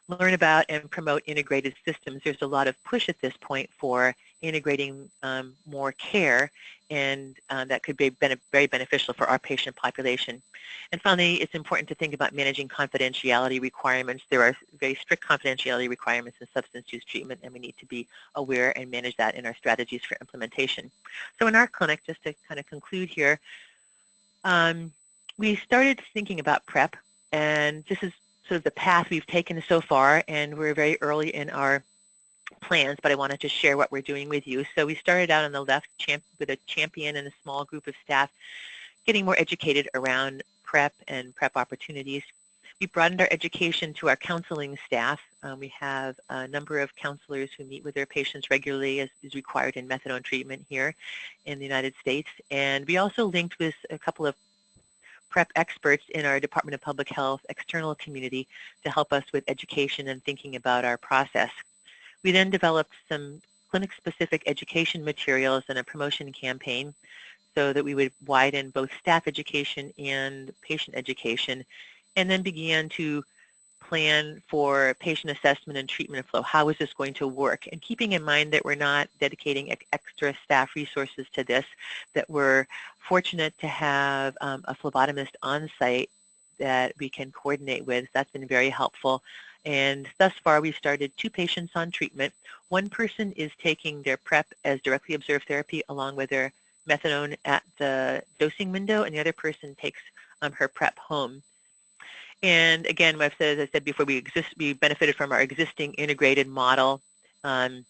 Learn about and promote integrated systems. There's a lot of push at this point for integrating more care, and that could be very beneficial for our patient population. And finally, it's important to think about managing confidentiality requirements. There are very strict confidentiality requirements in substance use treatment, and we need to be aware and manage that in our strategies for implementation. So in our clinic, just to kind of conclude here, we started thinking about PrEP, and this is sort of the path we've taken so far, and we're very early in our plans, but I wanted to share what we're doing with you. So we started out on the left with a champion and a small group of staff getting more educated around PrEP and PrEP opportunities. We broadened our education to our counseling staff. We have a number of counselors who meet with their patients regularly as is required in methadone treatment here in the United States. And we also linked with a couple of PrEP experts in our Department of Public Health external community to help us with education and thinking about our process. We then developed some clinic-specific education materials and a promotion campaign so that we would widen both staff education and patient education, and then began to plan for patient assessment and treatment flow. How is this going to work? And keeping in mind that we're not dedicating extra staff resources to this, that we're fortunate to have a phlebotomist on site that we can coordinate with. That's been very helpful. And thus far, we've started 2 patients on treatment. One person is taking their PrEP as directly observed therapy along with their methadone at the dosing window, and the other person takes her PrEP home. And again, as I said before, we benefited from our existing integrated model, and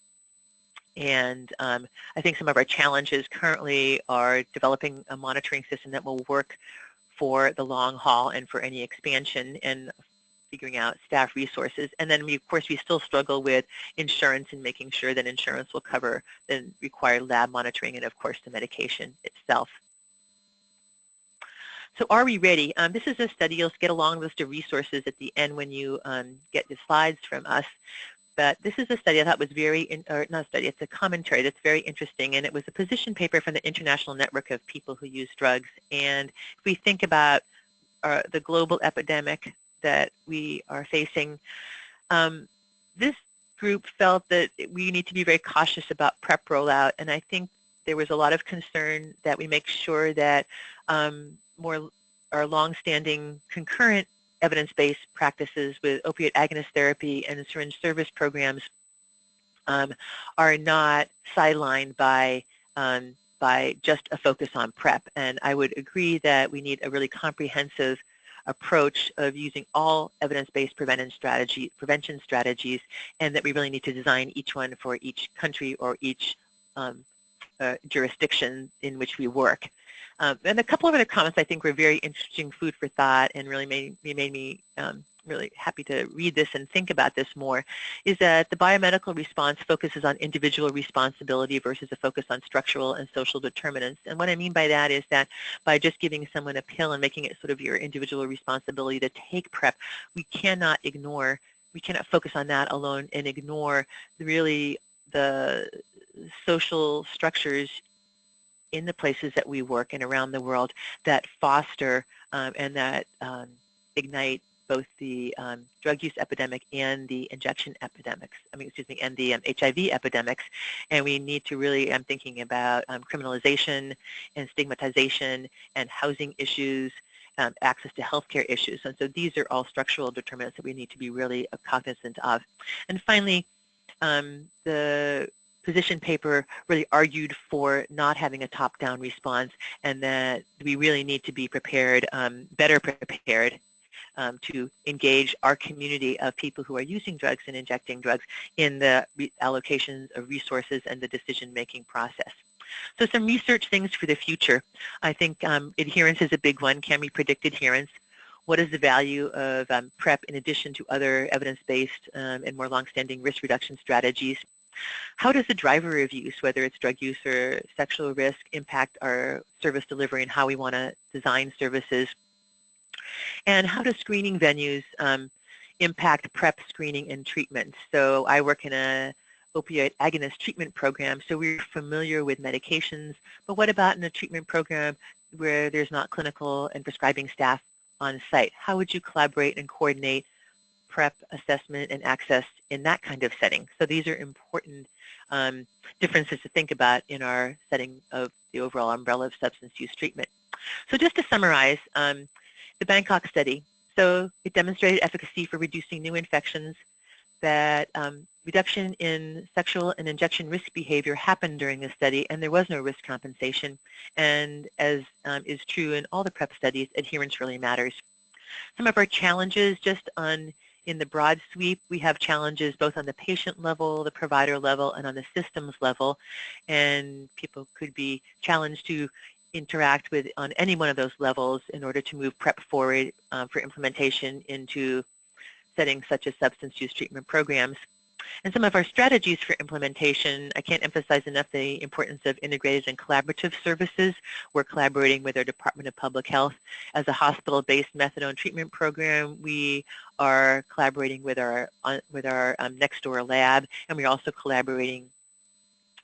And I think some of our challenges currently are developing a monitoring system that will work for the long haul and for any expansion, and figuring out staff resources. And then of course, we still struggle with insurance and making sure that insurance will cover the required lab monitoring and, of course, the medication itself. So are we ready? This is a study. You'll get a long list of resources at the end when you get the slides from us. But this is a study I thought was not a study, it's a commentary that's very interesting, and it was a position paper from the International Network of People Who Use Drugs. And if we think about the global epidemic that we are facing, this group felt that we need to be very cautious about PrEP rollout, and I think there was a lot of concern that we make sure that more our long-standing concurrent evidence-based practices with opioid agonist therapy and syringe service programs are not sidelined by just a focus on PrEP. And I would agree that we need a really comprehensive approach of using all evidence-based prevention strategies, and that we really need to design each one for each country or each jurisdiction in which we work. And a couple of other comments I think were very interesting food for thought and really made me really happy to read this and think about this more, is that the biomedical response focuses on individual responsibility versus a focus on structural and social determinants. And what I mean by that is that by just giving someone a pill and making it sort of your individual responsibility to take PrEP, we cannot focus on that alone and ignore really the social structures in the places that we work and around the world that foster and that ignite both the drug use epidemic and the injection epidemics, and the HIV epidemics. And we need to really, I'm thinking about criminalization and stigmatization and housing issues, access to healthcare issues. And so these are all structural determinants that we need to be really cognizant of. And finally, the position paper really argued for not having a top-down response, and that we really need to be prepared, better prepared, to engage our community of people who are using drugs and injecting drugs in the allocations of resources and the decision-making process. So some research things for the future. I think adherence is a big one. Can we predict adherence? What is the value of PrEP in addition to other evidence-based and more long-standing risk reduction strategies? How does the driver of use, whether it's drug use or sexual risk, impact our service delivery and how we want to design services? And how do screening venues impact PrEP screening and treatment? So I work in a opioid agonist treatment program, so we're familiar with medications, but what about in a treatment program where there's not clinical and prescribing staff on site? How would you collaborate and coordinate PrEP assessment and access in that kind of setting? So these are important differences to think about in our setting of the overall umbrella of substance use treatment. So just to summarize, the Bangkok study, so it demonstrated efficacy for reducing new infections, that reduction in sexual and injection risk behavior happened during the study, and there was no risk compensation. And as is true in all the PrEP studies, adherence really matters. Some of our challenges, just in the broad sweep, we have challenges both on the patient level, the provider level, and on the systems level. And people could be challenged to interact with on any one of those levels in order to move PrEP forward for implementation into settings such as substance use treatment programs. And some of our strategies for implementation, I can't emphasize enough the importance of integrated and collaborative services. We're collaborating with our Department of Public Health. As a hospital-based methadone treatment program, we are collaborating with our next door lab, and we're also collaborating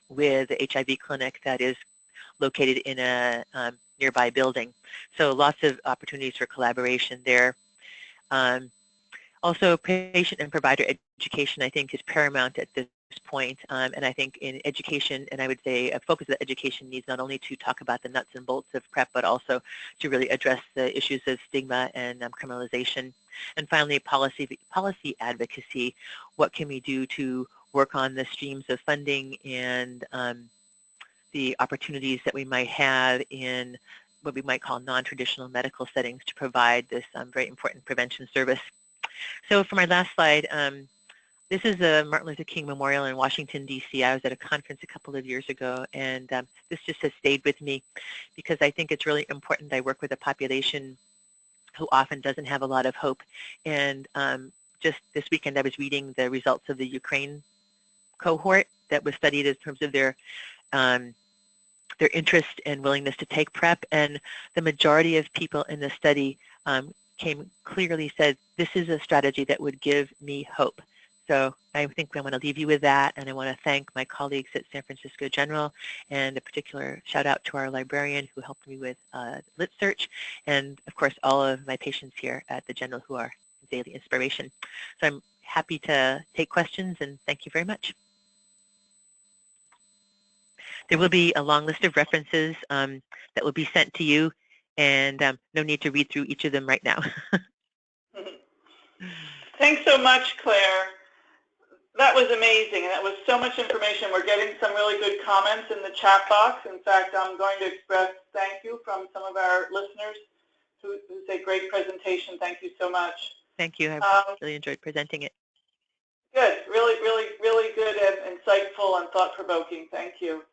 with the HIV clinic that is located in a nearby building. So lots of opportunities for collaboration there. Also, patient and provider education, I think, is paramount at this point. And I think in education, and I would say a focus of education needs not only to talk about the nuts and bolts of PrEP, but also to really address the issues of stigma and criminalization. And finally, policy advocacy. What can we do to work on the streams of funding and the opportunities that we might have in what we might call non-traditional medical settings to provide this very important prevention service. So for my last slide, This is the Martin Luther King Memorial in Washington, D.C. I was at a conference a couple of years ago, and this just has stayed with me because I think it's really important. I work with a population who often doesn't have a lot of hope. And just this weekend, I was reading the results of the Ukraine cohort that was studied in terms of their interest and willingness to take PrEP. And the majority of people in the study clearly said, this is a strategy that would give me hope. So I think I want to leave you with that, and I want to thank my colleagues at San Francisco General, and a particular shout out to our librarian who helped me with lit search, and of course all of my patients here at the General who are daily inspiration. So I'm happy to take questions, and thank you very much. There will be a long list of references that will be sent to you, and no need to read through each of them right now. Thanks so much, Claire. That was amazing, and that was so much information. We're getting some really good comments in the chat box. In fact, I'm going to express thank you from some of our listeners who say great presentation. Thank you so much. Thank you. I really enjoyed presenting it. Good. Really, really, really good and insightful and thought-provoking. Thank you.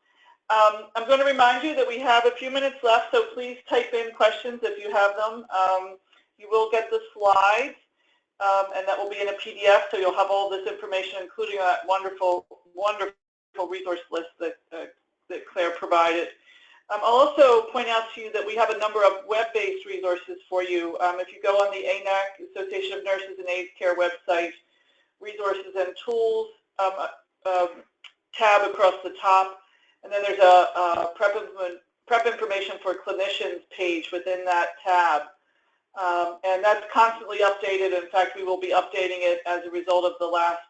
I'm going to remind you that we have a few minutes left, so please type in questions if you have them. You will get the slides. And that will be in a PDF, so you'll have all this information, including that wonderful, wonderful resource list that Claire provided. I'll also point out to you that we have a number of web-based resources for you. If you go on the ANAC, Association of Nurses and AIDS Care website, resources and tools tab across the top, and then there's a PrEP information for clinicians page within that tab. And that's constantly updated. In fact, we will be updating it as a result of the last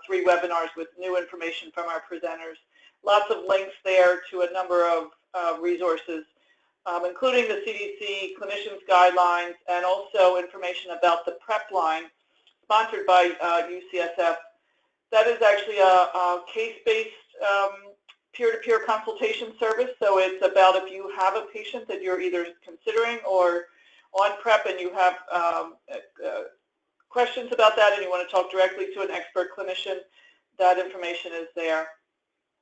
3 webinars with new information from our presenters. Lots of links there to a number of resources, including the CDC clinicians guidelines and also information about the PrEP line sponsored by UCSF. That is actually a case-based peer-to-peer consultation service. So it's about if you have a patient that you're either considering or on PrEP and you have questions about that and you want to talk directly to an expert clinician, that information is there.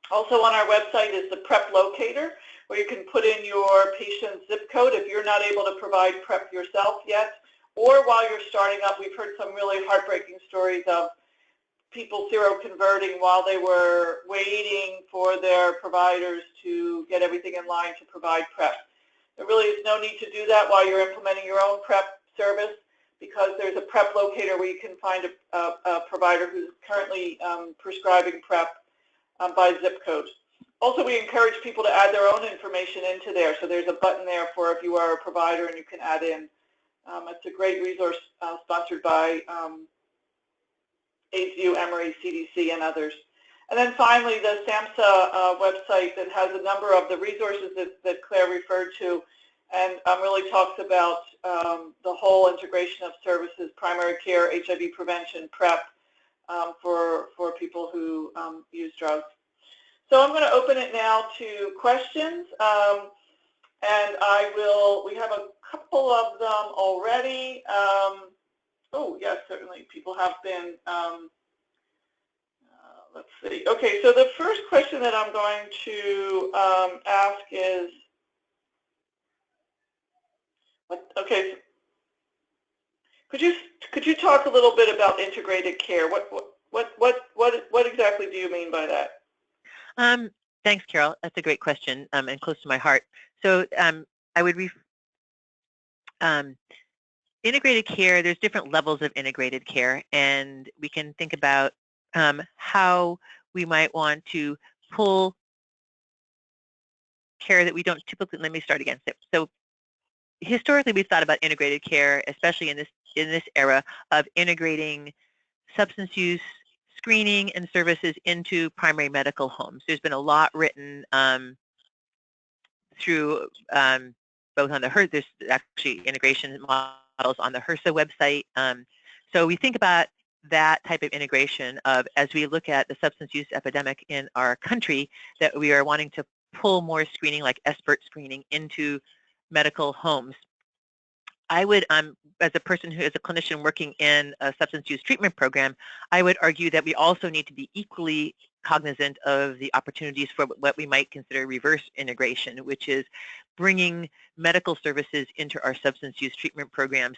Also on our website is the PrEP locator, where you can put in your patient's zip code if you're not able to provide PrEP yourself yet, or while you're starting up. We've heard some really heartbreaking stories of people seroconverting while they were waiting for their providers to get everything in line to provide PrEP. There really is no need to do that while you're implementing your own PrEP service, because there's a PrEP locator where you can find a provider who's currently prescribing PrEP by zip code. Also, we encourage people to add their own information into there. So there's a button there for if you are a provider and you can add in. It's a great resource sponsored by AIDSU, Emory, CDC, and others. And then finally, the SAMHSA website that has a number of the resources that Claire referred to, and really talks about the whole integration of services, primary care, HIV prevention, PrEP, for people who use drugs. So I'm going to open it now to questions, and we have a couple of them already. Oh, yes, certainly, people have been. Let's see. Okay, so the first question that I'm going to ask is, okay, could you talk a little bit about integrated care? What exactly do you mean by that? Thanks, Carol. That's a great question and close to my heart. So I would integrated care. There's different levels of integrated care, and we can think about how we might want to pull care that we don't typically. Let me start again. So historically, we've thought about integrated care, especially in this era of integrating substance use screening and services into primary medical homes. There's been a lot written through both on the HRSA. There's actually integration models on the HRSA website. So we think about that type of integration of, as we look at the substance use epidemic in our country, that we are wanting to pull more screening, like expert screening, into medical homes. I would, as a person who is a clinician working in a substance use treatment program, I would argue that we also need to be equally cognizant of the opportunities for what we might consider reverse integration, which is bringing medical services into our substance use treatment programs.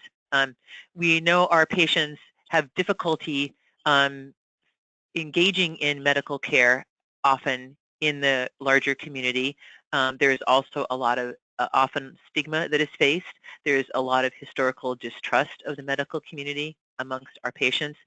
We know our patients have difficulty engaging in medical care often in the larger community. There is also a lot of often stigma that is faced. There's a lot of historical distrust of the medical community amongst our patients.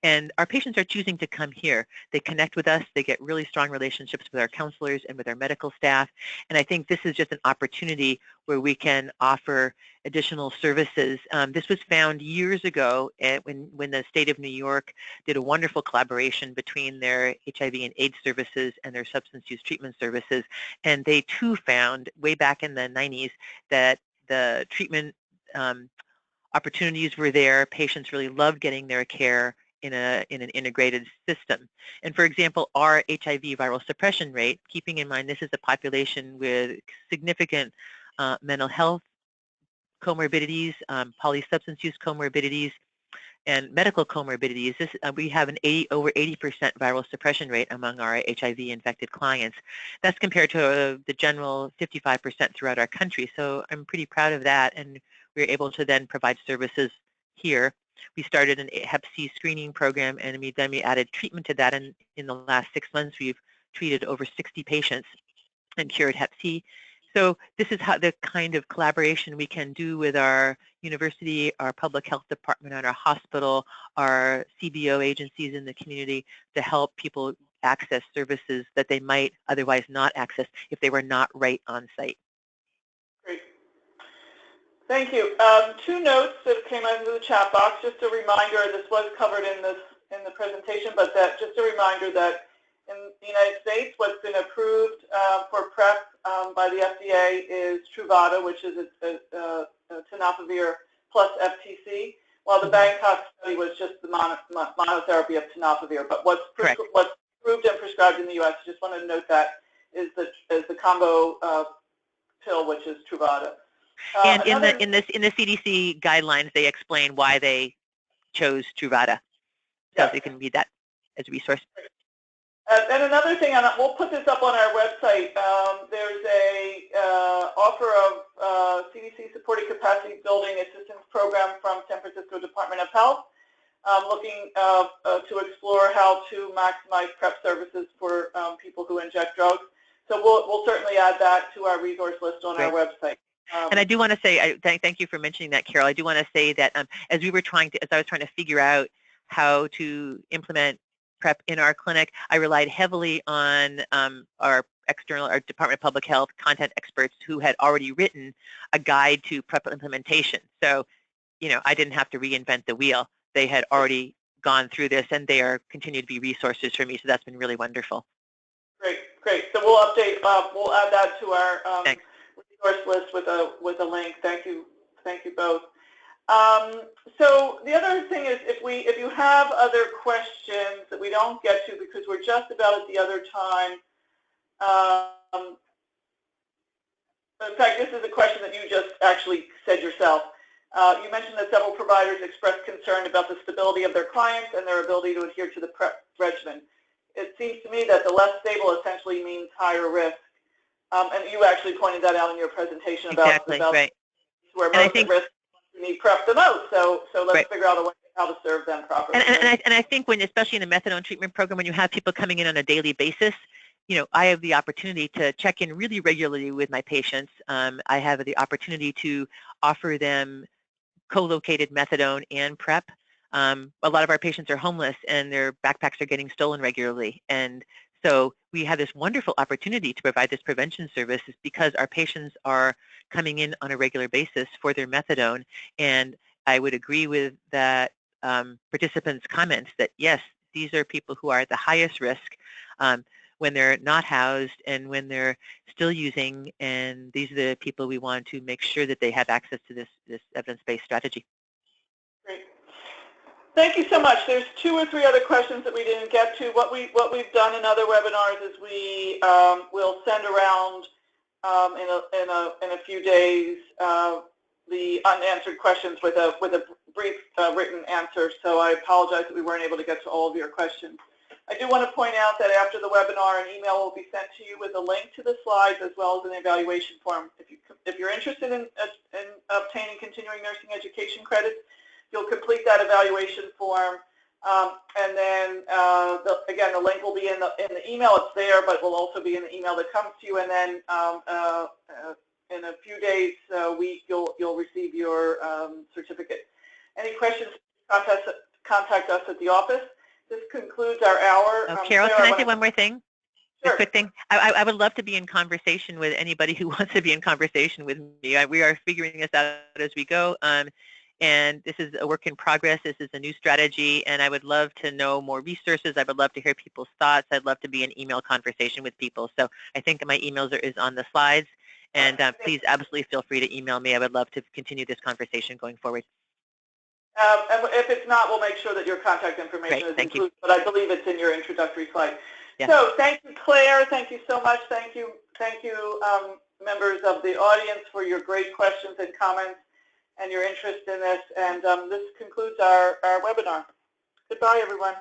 And our patients are choosing to come here. They connect with us. They get really strong relationships with our counselors and with our medical staff. And I think this is just an opportunity where we can offer additional services. This was found years ago when the state of New York did a wonderful collaboration between their HIV and AIDS services and their substance use treatment services. And they too found way back in the 90s that the treatment opportunities were there. Patients really loved getting their care in an integrated system. And for example, our HIV viral suppression rate, keeping in mind this is a population with significant mental health comorbidities, polysubstance use comorbidities, and medical comorbidities, we have an over 80% viral suppression rate among our HIV-infected clients. That's compared to the general 55% throughout our country. So I'm pretty proud of that, and we're able to then provide services here. We started an Hep C screening program, and we added treatment to that. And in the last 6 months, we've treated over 60 patients and cured Hep C. So this is how the kind of collaboration we can do with our university, our public health department, and our hospital, our CBO agencies in the community to help people access services that they might otherwise not access if they were not right on site. Great. Thank you. 2 notes that came out into the chat box. Just a reminder, this was covered in the presentation, but that just a reminder that in the United States, what's been approved for PrEP by the FDA is Truvada, which is a tenofovir plus FTC, while the Bangkok study was just the monotherapy of tenofovir. But what's approved and prescribed in the U.S., just wanted to note that, is the combo pill, which is Truvada. And in the CDC guidelines, they explain why they chose Truvada. So you can read that as a resource. And another thing, and we'll put this up on our website, there's a offer of CDC supported capacity building assistance program from San Francisco Department of Health, looking to explore how to maximize PrEP services for people who inject drugs. So we'll certainly add that to our resource list on our website. And I do want to say, thank you for mentioning that, Carol. I do want to say that as I was trying to figure out how to implement PrEP in our clinic, I relied heavily on our Department of Public Health content experts who had already written a guide to PrEP implementation. So, I didn't have to reinvent the wheel. They had already gone through this, and they continue to be resources for me. So that's been really wonderful. Great. So we'll update. We'll add that to our resource list with a link. Thank you both. So the other thing is, if you have other questions that we don't get to because we're just about at the other time. In fact, this is a question that you just actually said yourself. You mentioned that several providers expressed concern about the stability of their clients and their ability to adhere to the PrEP regimen. It seems to me that the less stable essentially means higher risk. And you actually pointed that out in your presentation about where most at risk need PrEP the most. So let's figure out a way how to serve them properly. And I think especially in the methadone treatment program, when you have people coming in on a daily basis, I have the opportunity to check in really regularly with my patients. I have the opportunity to offer them co-located methadone and PrEP. A lot of our patients are homeless and their backpacks are getting stolen regularly. And so we have this wonderful opportunity to provide this prevention service because our patients are coming in on a regular basis for their methadone. And I would agree with that participants' comments that, yes, these are people who are at the highest risk when they're not housed and when they're still using. And these are the people we want to make sure that they have access to this evidence-based strategy. Great. Thank you so much. There's 2 or 3 other questions that we didn't get to. What we've done in other webinars is we will send around in a few days the unanswered questions with a brief written answer. So I apologize that we weren't able to get to all of your questions. I do want to point out that after the webinar, an email will be sent to you with a link to the slides as well as an evaluation form. If you're interested in obtaining continuing nursing education credits, you'll complete that evaluation form, and then again, the link will be in the email. It's there, but will also be in the email that comes to you. And then in a few days, week, you'll receive your certificate. Any questions? Contact us at the office. This concludes our hour. Oh, Carol, can I say one more thing? Sure. A quick thing. I would love to be in conversation with anybody who wants to be in conversation with me. We are figuring this out as we go, and this is a work in progress. This is a new strategy, and I would love to know more resources. I would love to hear people's thoughts. I'd love to be in email conversation with people. So I think my emails is on the slides, and please absolutely feel free to email me. I would love to continue this conversation going forward. And if it's not, we'll make sure that your contact information is included, but I believe it's in your introductory slide. Yes. So thank you, Claire. Thank you so much. Thank you, members of the audience, for your great questions and comments and your interest in this. And this concludes our webinar. Goodbye, everyone.